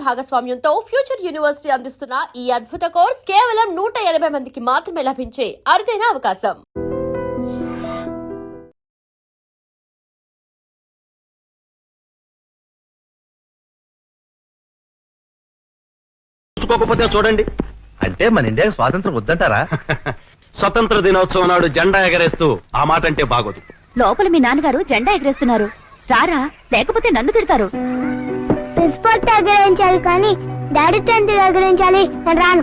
భాగస్వామ్యంతో future university అందిస్తున్న ఈ అద్భుత కోర్స్ కేవలం 180 మందికి మాత్రమే లభించే అరుదైన అవకాశం. చూడండి, అంటే మన ఇండియాకి స్వాతంత్రం వద్దంటారా? స్వతంత్ర దినోత్సవం నాడు జెండా ఎగరేస్తూ ఆ మాట అంటే బాగోదు. లోపల మీ నాన్నగారు జెండా ఎగరేస్తున్నారు, రారా లేకపోతే నన్ను తిడతారు. ప్రిన్సిపల్ ఎగరేయించాలి కానీ డాడీతో ఎందుకు ఎగరేయించాలి? నేను రాను.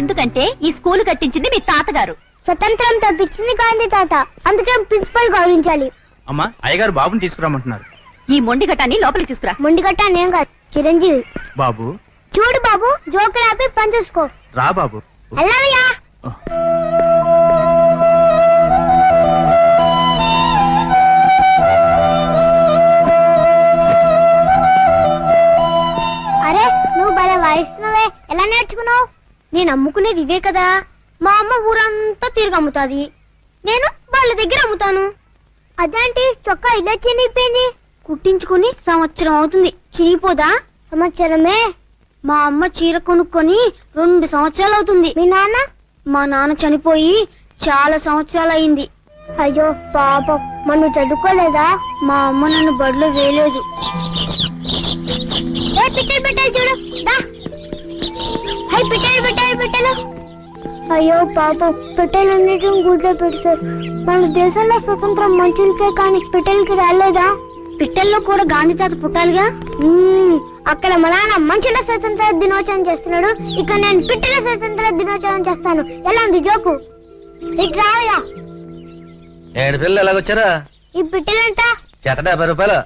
ఎందుకంటే ఈ స్కూల్ కట్టించింది మీ తాతగారు. స్వతంత్రం తప్పించింది గాంధీ తాత, అందుకే ప్రిన్సిపల్ గౌరవించాలి. అమ్మా, అయ్యగారు బాబుని తీసుకురామంటున్నారు. ఈ మొండి ఘటాన్ని లోపలికి తీసుకురా. మొండిగట్ట నేను కాదు, చిరంజీవి. బాబు చూడు బాబు, జోకులు ఆపి పని చూసుకో. రా బాబు. అల్లవయ్యా. అరే, నువ్వు భలే వాయిస్తున్నావే, ఎలా నేర్చుకున్నావు? నేను అమ్ముకునేది ఇవే కదా. మా అమ్మ ఊరంతా తిరిగి అమ్ముతాది, నేను వాళ్ళ దగ్గర అమ్ముతాను. అదేంటి చొక్కా ఇలా చినిగిపోయింది? కుట్టించుకుని సంవత్సరం అవుతుంది, చినిగిపోదా? సంవత్సరమే. మా అమ్మ చీర కొనుక్కొని 2 సంవత్సరాలు అవుతుంది. మీ నాన్న? మా నాన్న చనిపోయి చాలా సంవత్సరాలు అయింది. అయ్యో పాపం, మనం చదువుకోలేదా? మా అమ్మ నన్ను బడిలో వేయలేదు. పెట్టాలి చూడు, పెట్టాలు. అయ్యో పాపం, పెట్టెలన్నిటిని గుడ్లో పెడతారు. మన దేశంలో స్వతంత్రం మనుషులకే కానీ పెట్టెలకి రాలేదా? పిట్టల్లో కూడా గాంధీ తాత పుట్టాలిగా. అక్కడ మా నాన్న మనుషుల స్వతంత్ర దినోత్సవం చేస్తున్నాడు, ఇక్కడ నేను పిట్టల స్వతంత్ర దినోత్సవం చేస్తాను. ఎలా ఉంది జోకు? ఇటు రావయ్యా. 7 పిల్లలు ఎలాగొచ్చారా? ఈ పిట్టలంట 70 రూపాయలు.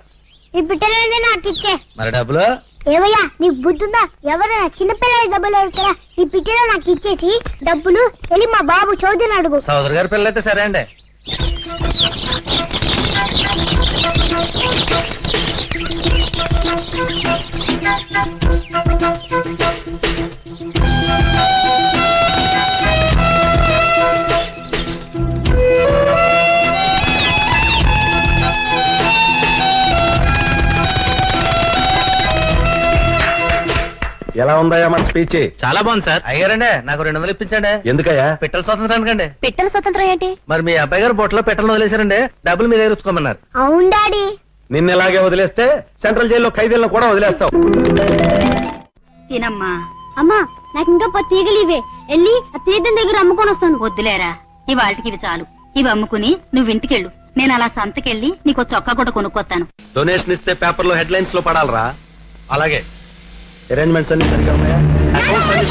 ఈ పిట్టలేదే నాకు ఇచ్చే. మరి డబ్బులు? ఏవయ్యా, నీకు బుద్ధుందా? ఎవరైనా చిన్నపిల్లల డబ్బులు అడుగుతారా? ఈ పిట్టలో నాకు ఇచ్చేసి డబ్బులు వెళ్ళి మా బాబు చౌదరిని అడుగు. సోదరు గారి పిల్లలైతే సరే అండి. ఎలా ఉందయ్యా మన స్పీచ్? చాలా బాగుంది సార్. అయ్యారండి, నాకు 200 ఇప్పించండి. ఎందుకయ్యా? పిట్టల స్వాతంత్రానికి అండి. పిట్టల స్వతంత్రం ఏంటి? మరి మీ అబ్బాయి గారు బొట్టలో పెట్టలను వదిలేశారండి, డబ్బులు మీ దగ్గర ఉంచుకోమన్నారు. అవును డాడీ. నిన్న ఇలాగే వదిలేస్తే సెంట్రల్ జైల్లో ఖైదీలను కూడా వదిలేస్తావు. తినమ్మా. అమ్మా, నాకు ఇంకా 10 తీగలు ఇవే, వెళ్ళి ఆ తీర్థం దగ్గర అమ్ముకొని వస్తాను. వద్దులేరా, ఇవాళకి ఇవి చాలు. ఇవి అమ్ముకుని నువ్వు ఇంటికెళ్ళు, నేను అలా సంతకెళ్ళి నీకు చొక్కా కూడా కొనుక్కొస్తాను. డొనేషన్ ఇస్తే పేపర్ లో హెడ్ లైన్స్ లో పడాలరా. అలాగే అరేంజ్మెంట్స్ అన్ని సరిగా ఉన్నాయా? అకౌంట్స్ అన్ని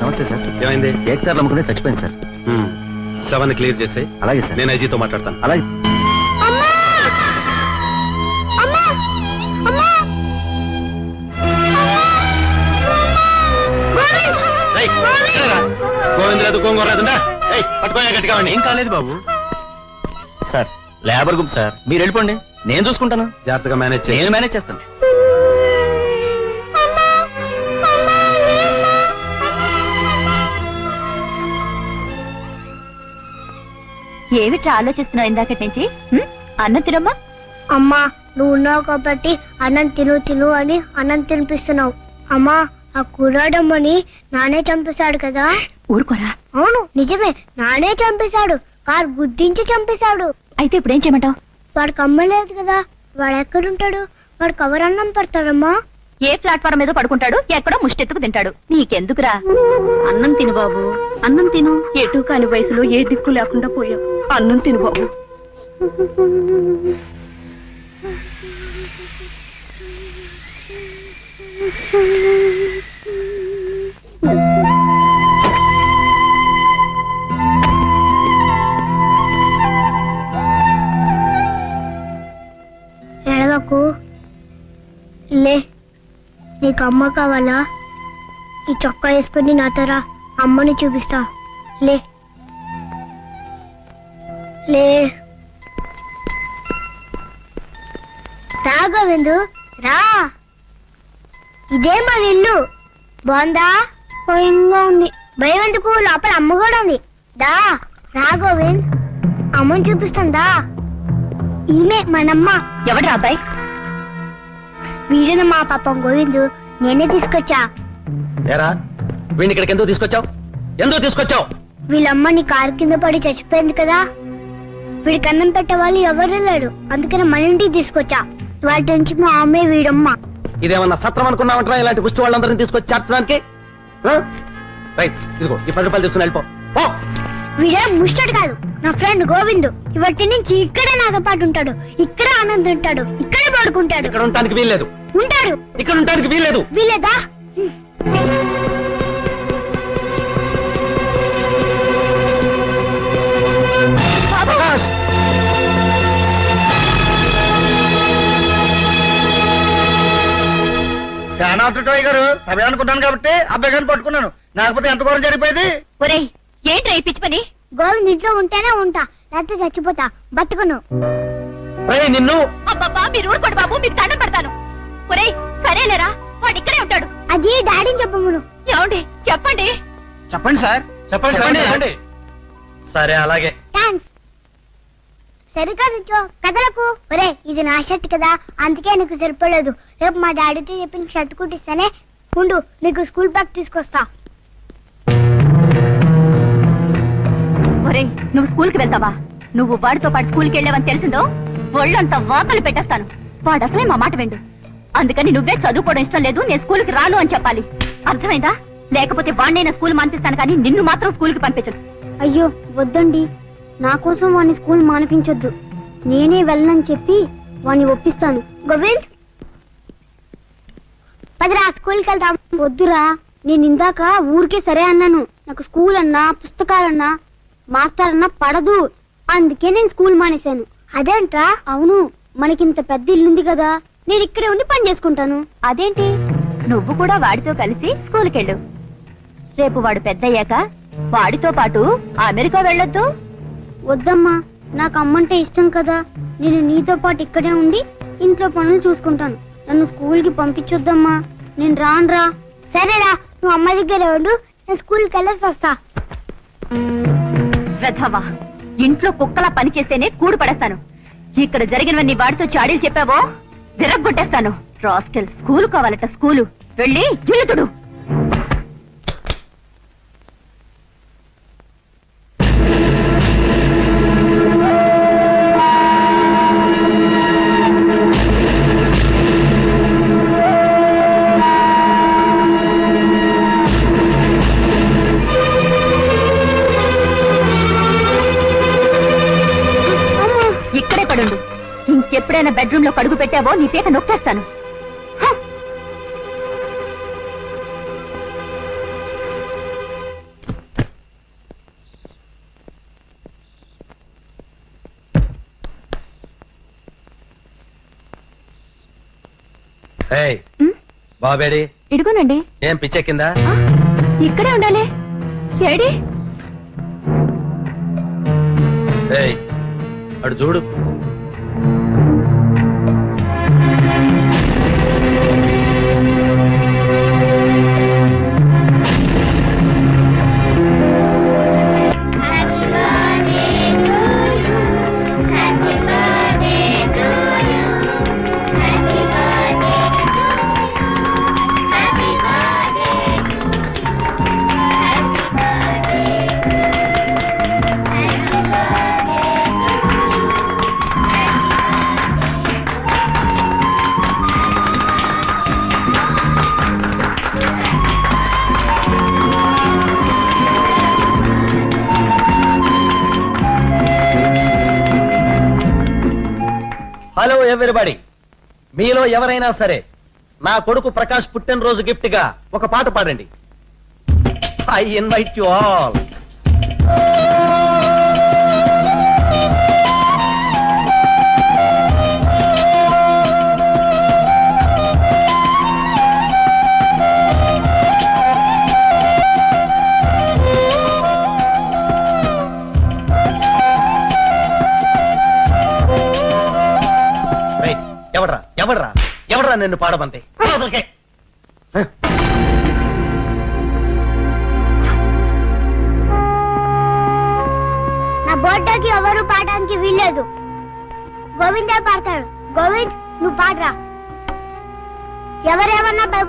నమస్తే సార్. ఏమైంది? ఏకతారు నమ్ముకునే చచ్చిపోయింది సార్. 7 క్లియర్ చేసి. అలాగే సార్. నేను ఐజీతో మాట్లాడతాను. అలాగే. గోవింద్ లేదు, గోంగూర లేదుందా? పట్టుకోయా గట్టిగా. ఏం కాలేదు బాబు. సార్, లేబర్ గ్రూప్ సార్, మీరు వెళ్ళిపోండి, నేను చూసుకుంటాను. జాగ్రత్తగా మేనేజ్ చేయి. నేను మేనేజ్ చేస్తాను. ఏమిట్రా ఆలోచిస్తున్నావు ఇందాకటి నుంచి? అన్నం తినమ్మా. అమ్మా, నువ్వు ఉన్నావు కాబట్టి అన్నం తిను అని అన్నం తినిపిస్తున్నావు. అమ్మా, ఆ కుర్రాడమ్మని నానే చంపేశాడు కదా. ఊరుకోరా. అవును, నిజమే, నానే చంపేశాడు. కారు గుద్దించి చంపేశాడు. అయితే ఇప్పుడేం చేయమంటావు? వాడికి అమ్మ లేదు కదా, వాడు ఎక్కడుంటాడు? వాడికి ఎవరన్నం పడతాడమ్మా? ఏ ప్లాట్ఫారం మీద పడుకుంటాడు, ఎక్కడో ముష్టెత్తుకు తింటాడు. నీకెందుకురా? అన్నం తిను బాబు, అన్నం తిను. ఎటు కాని వయసులో ఏ దిక్కు లేకుండా పోయావు. అన్నం తిను బాబు. ఎడవకు, లే. నీకు అమ్మ కావాలా? ఈ చొక్కా వేసుకుని నాతో రా, అమ్మని చూపిస్తా. లే లే. రా గోవిందు, రా. ఇదే మన ఇల్లు. బాగుందా? భయంగా ఉంది. భయం ఎందుకు? లోపల అమ్మ కూడా ఉంది. దా రా గోవింద్, అమ్మని చూపిస్తుందా? ఈమె మనమ్మ. ఎవడ్రా అబ్బాయి? వీడిన మా పాపం గోవిందు, నేనే తీసుకొచ్చా. ఏరా వీడిని ఇక్కడికి ఎందుకు తీసుకొచ్చావు? ఎందుకు తీసుకొచ్చావు? వీళ్ళమ్మని కారు కింద పడి చచ్చిపోయింది కదా, వీడికి అన్నం పెట్టే వాళ్ళు ఎవరు లేరు, అందుకని మన ఇంటికి తీసుకొచ్చా. వాటి నుంచి మా అమ్మే వీడమ్మ. ఇదేమన్నా సత్రం అనుకున్నామంటారా ఇలాంటి పుష్టి వాళ్ళందరినీ తీసుకొచ్చి చేర్చడానికి? రైట్, ఇదిగో ఈ 10 రూపాయలు తీసుకుని వెళ్ళిపో. పో. వీడే ముష్టడు కాదు, నా ఫ్రెండ్ గోవిందు. ఇవాటి నుంచి ఇక్కడే నాతో పాటు ఉంటాడు, ఇక్కడే ఆనంద్ ఉంటాడు, ఇక్కడే పడుకుంటాడు. ఇక్కడ ఉండటానికి వీల్లేదు. ఉంటాడు. ఇక్కడ ఉండటానికి వీల్లేదు. వీలేదా? ప్రకాష్, గారు అవి అనుకున్నాను కాబట్టి అబ్బాయి గారిని పట్టుకున్నాను. లేకపోతే ఎంత ఘోరం జరిగిపోయింది. ఒరేయ్, ఏంట్రా ఈ పిచ్చి పని? గోవింద్ ఇంట్లో ఉంటేనే ఉంటా, లేకపోతే చచ్చిపోతా, బతుకును. రేయ్ నిన్ను. అబ్బబ్బా, మీరు ఊరుకోండి బాబు, మీకు దండం పెడతాను. ఒరేయ్, సరేలేరా, వాడు ఇక్కడే ఉంటాడు. అది డాడీని చెప్పమును. ఏమండి, చెప్పండి. చెప్పండి సార్, చెప్పండి. సరే అలాగే. థ్యాంక్స్. సరిగ్గా నుంచో, కదలకు. ఒరే, ఇది నా షర్ట్ కదా, అందుకే నీకు సరిపోలేదు. రేపు మా డాడీతో చెప్పి నీకు షర్ట్ కుట్టిస్తానే. ఉండు, నీకు స్కూల్ బ్యాగ్ తీసుకొస్తా. ఒరేయ్, నువ్వు స్కూల్కి వెళ్తావా? నువ్వు వాడితో పాటు స్కూల్కి వెళ్ళావని తెలిసిందో ఒళ్ళంతా వాతలు పెట్టేస్తాను. వాడు అసలే మా మాట విండు. అందుకని నువ్వే చదువుకోవడం ఇష్టం లేదు, నేను స్కూల్కి రాను అని చెప్పాలి. అర్థమైందా? లేకపోతే వాడినైనా స్కూల్ మానిపిస్తాను, కానీ నిన్ను మాత్రం స్కూల్కి పంపించను. అయ్యో వద్దండి, నా కోసం వాడిని స్కూల్ మానిపించొద్దు. నేనే వెళ్ళనని చెప్పి వాడిని ఒప్పిస్తాను. గోవింద్, పదిరా స్కూల్కి వెళ్తాం. వద్దురా, నేను ఇందాక ఊరికే సరే అన్నాను. నాకు స్కూల్ అన్నా, పుస్తకాలన్నా, మాస్టర్ అన్నా పడదు. అందుకే నేను స్కూల్ మానేశాను. అదేంట్రా? అవును, మనకింత పెద్ద ఇల్లుంది కదా, నేను ఇక్కడే ఉండి పని చేసుకుంటాను. అదేంటి, నువ్వు కూడా వాడితో కలిసి స్కూల్కి వెళ్ళు. రేపు వాడు పెద్దయ్యాక వాడితో పాటు అమెరికా వెళ్ళొద్దు. వద్దమ్మా, నాకు అమ్మంటే ఇష్టం కదా. నేను నీతో పాటు ఇక్కడే ఉండి ఇంట్లో పనులు చూసుకుంటాను. నన్ను స్కూల్ కి పంపించొద్దమ్మా, నేను రానురా. సరేరా, నువ్వు అమ్మ దగ్గర ఉండు, నేను స్కూల్కి వెళ్ళేసి వస్తా. శ్రద్ధవా, ఇంట్లో కుక్కలా పని చేస్తేనే కూడు పడేస్తాను. ఇక్కడ జరిగినవన్నీ వాడితో చాడీలు చెప్పావో విరగ్గొట్టేస్తాను. రాస్కెల్, స్కూలు కావాలట, స్కూలు వెళ్ళి జిల్లుతుడు. ఇక్కడే పడుండు. ఇంకెప్పుడైనా బెడ్రూమ్ లో కడుగు పెట్టావో నీ పీక నొక్కేస్తాను. హ! ఏయ్ ఉమ్, బాబేడి, ఇదిగోనండి. ఏం పిచ్చెక్కిందా? ఆ, ఇక్కడే ఉండాలి. ఏడి? ఏయ్ అడు చూడు. హలో ఎవ్రీబడి, మీలో ఎవరైనా సరే నా కొడుకు ప్రకాష్ పుట్టినరోజు గిఫ్ట్ గా ఒక పాట పాడండి. I invite you all. ఎవడ్రా నిన్ను పాడమంతే? రోడ్డుకి ఎవరు పాడడానికి వీల్లేదు. గోవిందే పాడతాడు. గోవింద్, నువ్వు పాడరా. ఎవరేమన్నా